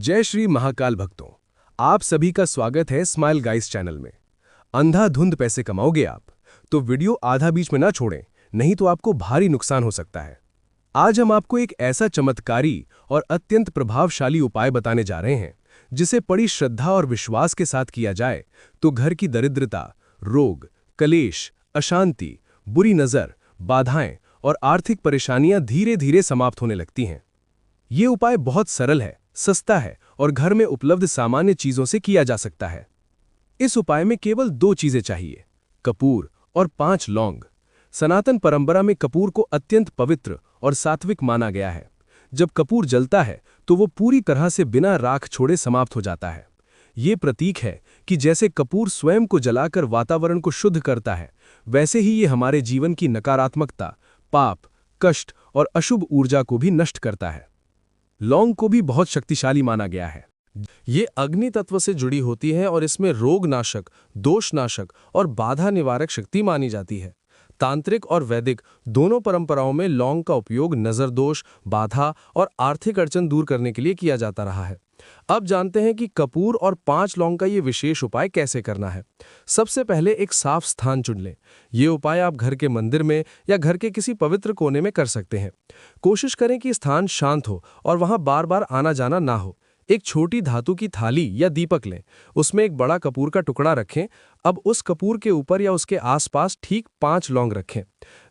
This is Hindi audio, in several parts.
जय श्री महाकाल भक्तों, आप सभी का स्वागत है स्माइल गाइस चैनल में। अंधाधुंध पैसे कमाओगे आप तो वीडियो आधा बीच में ना छोड़ें, नहीं तो आपको भारी नुकसान हो सकता है। आज हम आपको एक ऐसा चमत्कारी और अत्यंत प्रभावशाली उपाय बताने जा रहे हैं जिसे बड़ी श्रद्धा और विश्वास के साथ किया जाए तो घर की दरिद्रता, रोग, कलेश, अशांति, बुरी नजर, बाधाएं और आर्थिक परेशानियां धीरे धीरे समाप्त होने लगती हैं। ये उपाय बहुत सरल है, सस्ता है और घर में उपलब्ध सामान्य चीजों से किया जा सकता है। इस उपाय में केवल 2 चीजें चाहिए, कपूर और 5 लौंग। सनातन परंपरा में कपूर को अत्यंत पवित्र और सात्विक माना गया है। जब कपूर जलता है तो वो पूरी तरह से बिना राख छोड़े समाप्त हो जाता है। ये प्रतीक है कि जैसे कपूर स्वयं को जलाकर वातावरण को शुद्ध करता है, वैसे ही ये हमारे जीवन की नकारात्मकता, पाप, कष्ट और अशुभ ऊर्जा को भी नष्ट करता है। लौंग को भी बहुत शक्तिशाली माना गया है। ये अग्नि तत्व से जुड़ी होती है और इसमें रोगनाशक, दोषनाशक और बाधा निवारक शक्ति मानी जाती है। तांत्रिक और वैदिक दोनों परंपराओं में लौंग का उपयोग नजर दोष, बाधा और आर्थिक अड़चन दूर करने के लिए किया जाता रहा है। अब जानते हैं कि कपूर और 5 लौंग का ये विशेष उपाय कैसे करना है। सबसे पहले एक साफ स्थान चुन लें। ये उपाय आप घर के मंदिर में या घर के किसी पवित्र कोने में कर सकते हैं। कोशिश करें कि स्थान शांत हो और वहां बार बार आना जाना ना हो। एक छोटी धातु की थाली या दीपक लें, उसमें एक बड़ा कपूर का टुकड़ा रखें। अब उस कपूर के ऊपर या उसके आसपास ठीक 5 लौंग रखें।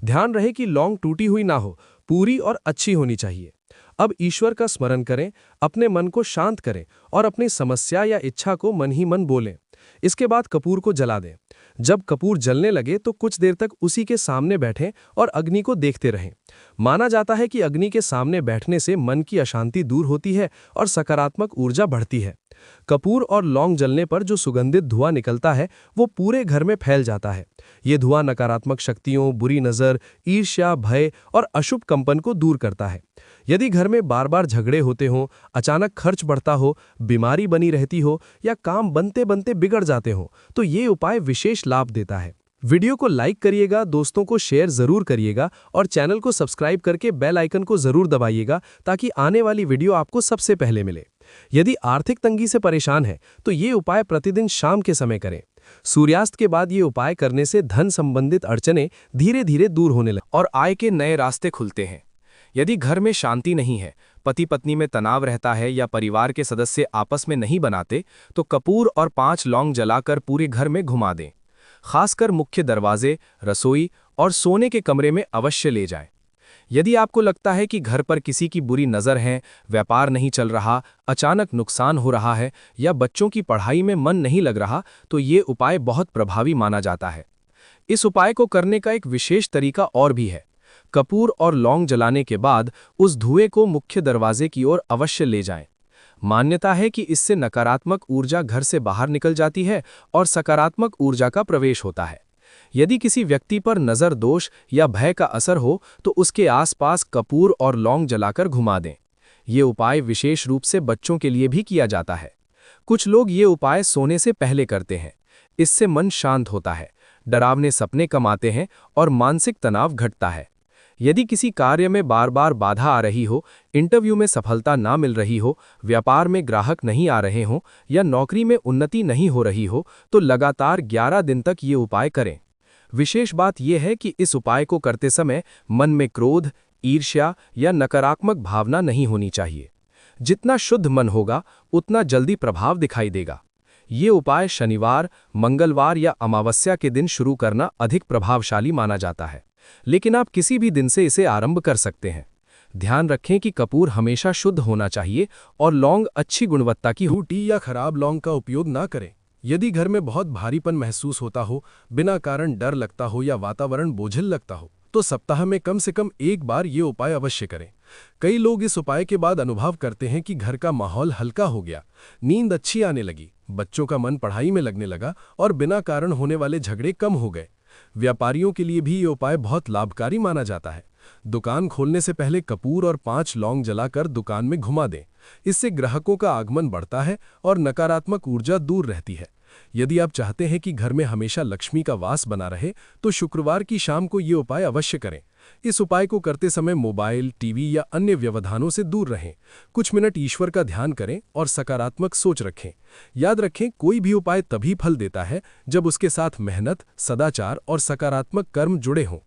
ध्यान रहे कि लौंग टूटी हुई ना हो, पूरी और अच्छी होनी चाहिए। अब ईश्वर का स्मरण करें, अपने मन को शांत करें और अपनी समस्या या इच्छा को मन ही मन बोलें। इसके बाद कपूर को जला दें। जब कपूर जलने लगे तो कुछ देर तक उसी के सामने बैठें और अग्नि को देखते रहें। माना जाता है कि अग्नि के सामने बैठने से मन की अशांति दूर होती है और सकारात्मक ऊर्जा बढ़ती है। कपूर और लौंग जलने पर जो सुगंधित धुआं निकलता है वो पूरे घर में फैल जाता है। ये धुआं नकारात्मक शक्तियों, बुरी नजर, ईर्ष्या, भय और अशुभ कंपन को दूर करता है। यदि घर में बार बार झगड़े होते हों, अचानक खर्च बढ़ता हो, बीमारी बनी रहती हो या काम बनते बनते बिगड़ जाते हो, तो ये उपाय विशेष लाभ देता है। वीडियो को लाइक करिएगा, दोस्तों को शेयर जरूर करिएगा और चैनल को सब्सक्राइब करके बेल आइकन को जरूर दबाइएगा ताकि आने वाली वीडियो आपको सबसे पहले मिले। यदि आर्थिक तंगी से परेशान है तो ये उपाय प्रतिदिन शाम के समय करें। सूर्यास्त के बाद ये उपाय करने से धन संबंधित अड़चनें धीरे धीरे दूर होने लगती और आय के नए रास्ते खुलते हैं। यदि घर में शांति नहीं है, पति पत्नी में तनाव रहता है या परिवार के सदस्य आपस में नहीं बनाते, तो कपूर और 5 लौंग जलाकर पूरे घर में घुमा दें। खासकर मुख्य दरवाजे, रसोई और सोने के कमरे में अवश्य ले जाएं। यदि आपको लगता है कि घर पर किसी की बुरी नज़र है, व्यापार नहीं चल रहा, अचानक नुकसान हो रहा है या बच्चों की पढ़ाई में मन नहीं लग रहा, तो ये उपाय बहुत प्रभावी माना जाता है। इस उपाय को करने का एक विशेष तरीका और भी है। कपूर और लौंग जलाने के बाद उस धुएं को मुख्य दरवाजे की ओर अवश्य ले जाएं। मान्यता है कि इससे नकारात्मक ऊर्जा घर से बाहर निकल जाती है और सकारात्मक ऊर्जा का प्रवेश होता है। यदि किसी व्यक्ति पर नजर दोष या भय का असर हो तो उसके आसपास कपूर और लौंग जलाकर घुमा दें। ये उपाय विशेष रूप से बच्चों के लिए भी किया जाता है। कुछ लोग ये उपाय सोने से पहले करते हैं। इससे मन शांत होता है, डरावने सपने कम आते हैं और मानसिक तनाव घटता है। यदि किसी कार्य में बार बार बाधा आ रही हो, इंटरव्यू में सफलता ना मिल रही हो, व्यापार में ग्राहक नहीं आ रहे हों या नौकरी में उन्नति नहीं हो रही हो, तो लगातार 11 दिन तक ये उपाय करें। विशेष बात यह है कि इस उपाय को करते समय मन में क्रोध, ईर्ष्या या नकारात्मक भावना नहीं होनी चाहिए। जितना शुद्ध मन होगा, उतना जल्दी प्रभाव दिखाई देगा। ये उपाय शनिवार, मंगलवार या अमावस्या के दिन शुरू करना अधिक प्रभावशाली माना जाता है, लेकिन आप किसी भी दिन से इसे आरंभ कर सकते हैं। ध्यान रखें कि कपूर हमेशा शुद्ध होना चाहिए और लौंग अच्छी गुणवत्ता की टूटी या खराब लौंग का उपयोग ना करें। यदि घर में बहुत भारीपन महसूस होता हो, बिना कारण डर लगता हो या वातावरण बोझिल लगता हो, तो सप्ताह में कम से कम एक बार ये उपाय अवश्य करें। कई लोग इस उपाय के बाद अनुभव करते हैं कि घर का माहौल हल्का हो गया, नींद अच्छी आने लगी, बच्चों का मन पढ़ाई में लगने लगा और बिना कारण होने वाले झगड़े कम हो गए। व्यापारियों के लिए भी ये उपाय बहुत लाभकारी माना जाता है। दुकान खोलने से पहले कपूर और 5 लौंग जलाकर दुकान में घुमा दें। इससे ग्राहकों का आगमन बढ़ता है और नकारात्मक ऊर्जा दूर रहती है। यदि आप चाहते हैं कि घर में हमेशा लक्ष्मी का वास बना रहे, तो शुक्रवार की शाम को ये उपाय अवश्य करें। इस उपाय को करते समय मोबाइल, टीवी या अन्य व्यवधानों से दूर रहें। कुछ मिनट ईश्वर का ध्यान करें और सकारात्मक सोच रखें। याद रखें, कोई भी उपाय तभी फल देता है जब उसके साथ मेहनत, सदाचार और सकारात्मक कर्म जुड़े हों।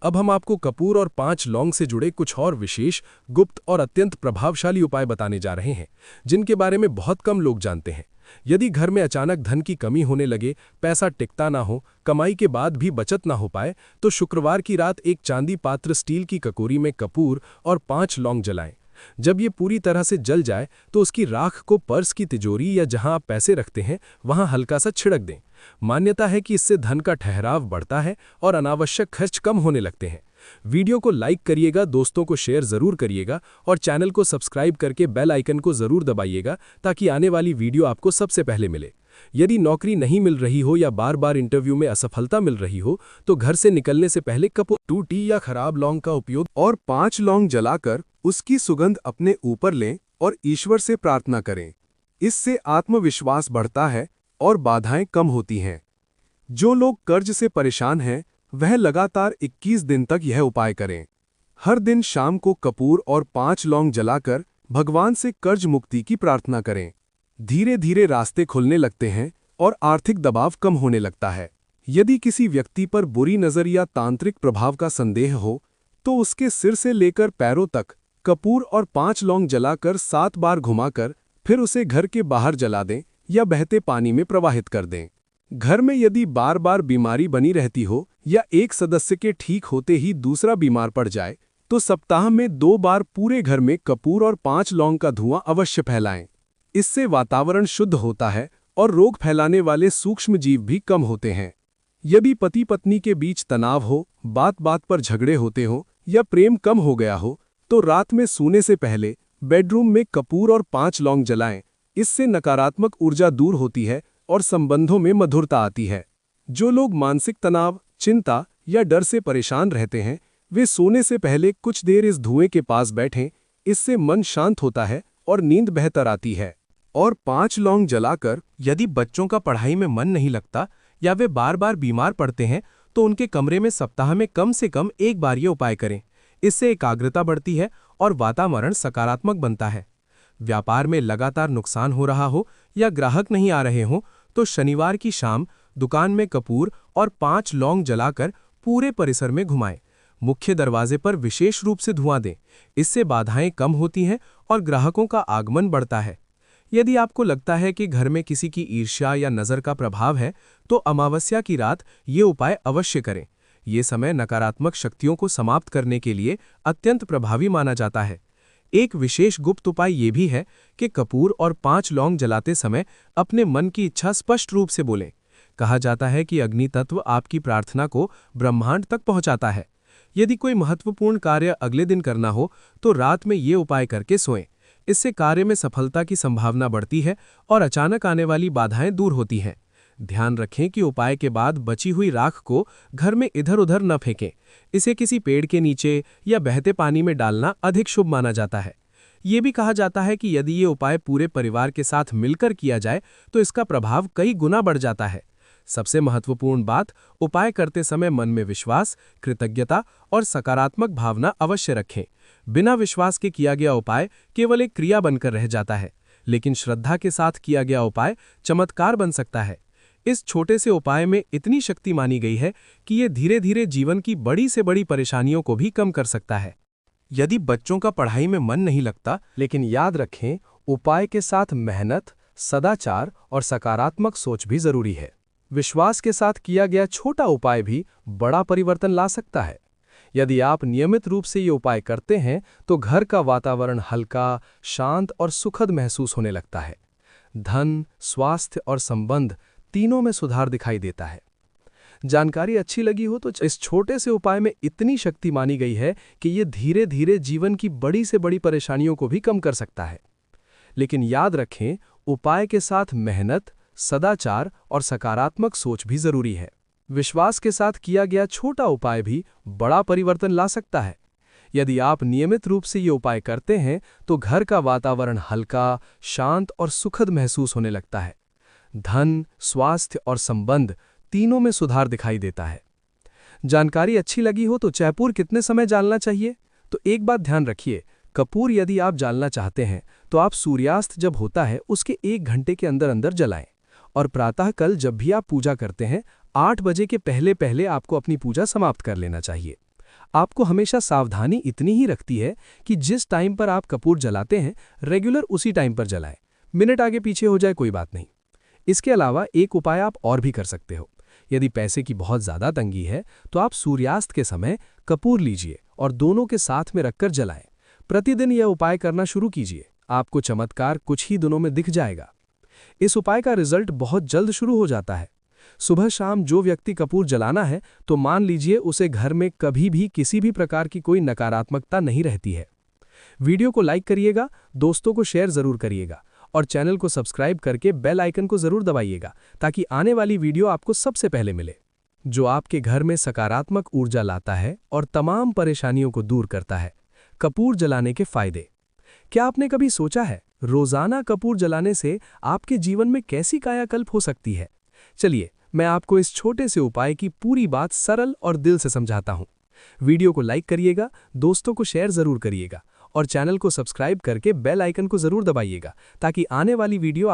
अब हम आपको कपूर और 5 लौंग से जुड़े कुछ और विशेष, गुप्त और अत्यंत प्रभावशाली उपाय बताने जा रहे हैं, जिनके बारे में बहुत कम लोग जानते हैं। यदि घर में अचानक धन की कमी होने लगे, पैसा टिकता ना हो, कमाई के बाद भी बचत ना हो पाए, तो शुक्रवार की रात एक चांदी पात्र स्टील की कटोरी में कपूर और 5 लौंग जलाएं। जब ये पूरी तरह से जल जाए तो उसकी राख को पर्स की तिजोरी या जहां आप पैसे रखते हैं वहां हल्का सा छिड़क दें। मान्यता है कि इससे धन का ठहराव बढ़ता है और अनावश्यक खर्च कम होने लगते हैं। वीडियो को लाइक करिएगा, दोस्तों को शेयर जरूर करिएगा और चैनल को सब्सक्राइब करके बेल आइकन को जरूर दबाइएगा ताकि आने वाली वीडियो आपको सबसे पहले मिले। यदि नौकरी नहीं मिल रही हो या बार बार इंटरव्यू में असफलता मिल रही हो तो घर से निकलने से पहले कपूर, टूटी या खराब लौंग का उपयोग और 5 लौंग जलाकर उसकी सुगंध अपने ऊपर लें और ईश्वर से प्रार्थना करें। इससे आत्मविश्वास बढ़ता है और बाधाएं कम होती हैं। जो लोग कर्ज से परेशान हैं वह लगातार 21 दिन तक यह उपाय करें। हर दिन शाम को कपूर और 5 लौंग जलाकर भगवान से कर्ज मुक्ति की प्रार्थना करें। धीरे धीरे रास्ते खुलने लगते हैं और आर्थिक दबाव कम होने लगता है। यदि किसी व्यक्ति पर बुरी नज़र या तांत्रिक प्रभाव का संदेह हो तो उसके सिर से लेकर पैरों तक कपूर और 5 लौंग जलाकर 7 बार घुमाकर फिर उसे घर के बाहर जला दें या बहते पानी में प्रवाहित कर दें। घर में यदि बार बार बीमारी बनी रहती हो या एक सदस्य के ठीक होते ही दूसरा बीमार पड़ जाए तो सप्ताह में 2 बार पूरे घर में कपूर और 5 लौंग का धुआं अवश्य फैलाएं। इससे वातावरण शुद्ध होता है और रोग फैलाने वाले सूक्ष्म जीव भी कम होते हैं। यदि पति पत्नी के बीच तनाव हो, बात बात पर झगड़े होते हो या प्रेम कम हो गया हो तो रात में सोने से पहले बेडरूम में कपूर और 5 लौंग जलाएं। इससे नकारात्मक ऊर्जा दूर होती है और संबंधों में मधुरता आती है। जो लोग मानसिक तनाव, चिंता या डर से परेशान रहते हैं वे सोने से पहले कुछ देर इस धुएं के पास बैठें। इससे मन शांत होता है और नींद बेहतर आती है। और 5 लौंग जलाकर यदि बच्चों का पढ़ाई में मन नहीं लगता या वे बार बार बीमार पड़ते हैं तो उनके कमरे में सप्ताह में कम से कम एक बार ये उपाय करें। इससे एकाग्रता बढ़ती है और वातावरण सकारात्मक बनता है। व्यापार में लगातार नुकसान हो रहा हो या ग्राहक नहीं आ रहे हों तो शनिवार की शाम दुकान में कपूर और 5 लौंग जलाकर पूरे परिसर में घुमाएं। मुख्य दरवाजे पर विशेष रूप से धुआं दें। इससे बाधाएं कम होती हैं और ग्राहकों का आगमन बढ़ता है। यदि आपको लगता है कि घर में किसी की ईर्ष्या या नज़र का प्रभाव है तो अमावस्या की रात ये उपाय अवश्य करें। ये समय नकारात्मक शक्तियों को समाप्त करने के लिए अत्यंत प्रभावी माना जाता है। एक विशेष गुप्त उपाय ये भी है कि कपूर और 5 लौंग जलाते समय अपने मन की इच्छा स्पष्ट रूप से बोलें। कहा जाता है कि अग्नि तत्व आपकी प्रार्थना को ब्रह्मांड तक पहुंचाता है। यदि कोई महत्वपूर्ण कार्य अगले दिन करना हो तो रात में ये उपाय करके सोएं। इससे कार्य में सफलता की संभावना बढ़ती है और अचानक आने वाली बाधाएं दूर होती हैं। ध्यान रखें कि उपाय के बाद बची हुई राख को घर में इधर उधर न फेंकें। इसे किसी पेड़ के नीचे या बहते पानी में डालना अधिक शुभ माना जाता है। ये भी कहा जाता है कि यदि ये उपाय पूरे परिवार के साथ मिलकर किया जाए तो इसका प्रभाव कई गुना बढ़ जाता है। सबसे महत्वपूर्ण बात, उपाय करते समय मन में विश्वास, कृतज्ञता और सकारात्मक भावना अवश्य रखें। बिना विश्वास के किया गया उपाय केवल एक क्रिया बनकर रह जाता है, लेकिन श्रद्धा के साथ किया गया उपाय चमत्कार बन सकता है। इस छोटे से उपाय में इतनी शक्ति मानी गई है कि ये धीरे धीरे जीवन की बड़ी से बड़ी परेशानियों को भी कम कर सकता है। यदि बच्चों का पढ़ाई में मन नहीं लगता, लेकिन याद रखें, उपाय के साथ मेहनत, सदाचार और सकारात्मक सोच भी जरूरी है। विश्वास के साथ किया गया छोटा उपाय भी बड़ा परिवर्तन ला सकता है। यदि आप नियमित रूप से ये उपाय करते हैं तो घर का वातावरण हल्का, शांत और सुखद महसूस होने लगता है। धन, स्वास्थ्य और संबंध तीनों में सुधार दिखाई देता है। जानकारी अच्छी लगी हो तो इस छोटे से उपाय में इतनी शक्ति मानी गई है कि ये धीरे धीरे जीवन की बड़ी से बड़ी परेशानियों को भी कम कर सकता है। लेकिन याद रखें, उपाय के साथ मेहनत, सदाचार और सकारात्मक सोच भी जरूरी है। विश्वास के साथ किया गया छोटा उपाय भी बड़ा परिवर्तन ला सकता है। यदि आप नियमित रूप से ये उपाय करते हैं तो घर का वातावरण हल्का, शांत और सुखद महसूस होने लगता है। धन, स्वास्थ्य और संबंध तीनों में सुधार दिखाई देता है। जानकारी अच्छी लगी हो तो कपूर कितने समय जलाना चाहिए? तो एक बात ध्यान रखिए, कपूर यदि आप जलाना चाहते हैं तो आप सूर्यास्त जब होता है उसके 1 घंटे के अंदर अंदर जलाएं। और प्रातःकाल जब भी आप पूजा करते हैं 8 बजे के पहले पहले आपको अपनी पूजा समाप्त कर लेना चाहिए। आपको हमेशा सावधानी इतनी ही रखती है कि जिस टाइम पर आप कपूर जलाते हैं रेगुलर उसी टाइम पर जलाएं। मिनट आगे पीछे हो जाए कोई बात नहीं। इसके अलावा एक उपाय आप और भी कर सकते हो। यदि पैसे की बहुत ज़्यादा तंगी है तो आप सूर्यास्त के समय कपूर लीजिए और दोनों के साथ में रखकर जलाएं। प्रतिदिन यह उपाय करना शुरू कीजिए, आपको चमत्कार कुछ ही दिनों में दिख जाएगा। इस उपाय का रिजल्ट बहुत जल्द शुरू हो जाता है। सुबह शाम जो व्यक्ति कपूर जलाना है तो मान लीजिए उसे घर में कभी भी किसी भी प्रकार की कोई नकारात्मकता नहीं रहती है। वीडियो को लाइक करिएगा, दोस्तों को शेयर जरूर करिएगा और चैनल को सब्सक्राइब करके बेल आइकन को जरूर दबाइएगा ताकि आने वाली वीडियो आपको सबसे पहले मिले। जो आपके घर में सकारात्मक ऊर्जा लाता है और तमाम परेशानियों को दूर करता है। कपूर जलाने के फायदे। क्या आपने कभी सोचा है रोजाना कपूर जलाने से आपके जीवन में कैसी कायाकल्प हो सकती है? चलिए मैं आपको इस छोटे से उपाय की पूरी बात सरल और दिल से समझाता हूं। वीडियो को लाइक करिएगा, दोस्तों को शेयर जरूर करिएगा और चैनल को सब्सक्राइब करके बेल आइकन को जरूर दबाइएगा ताकि आने वाली वीडियो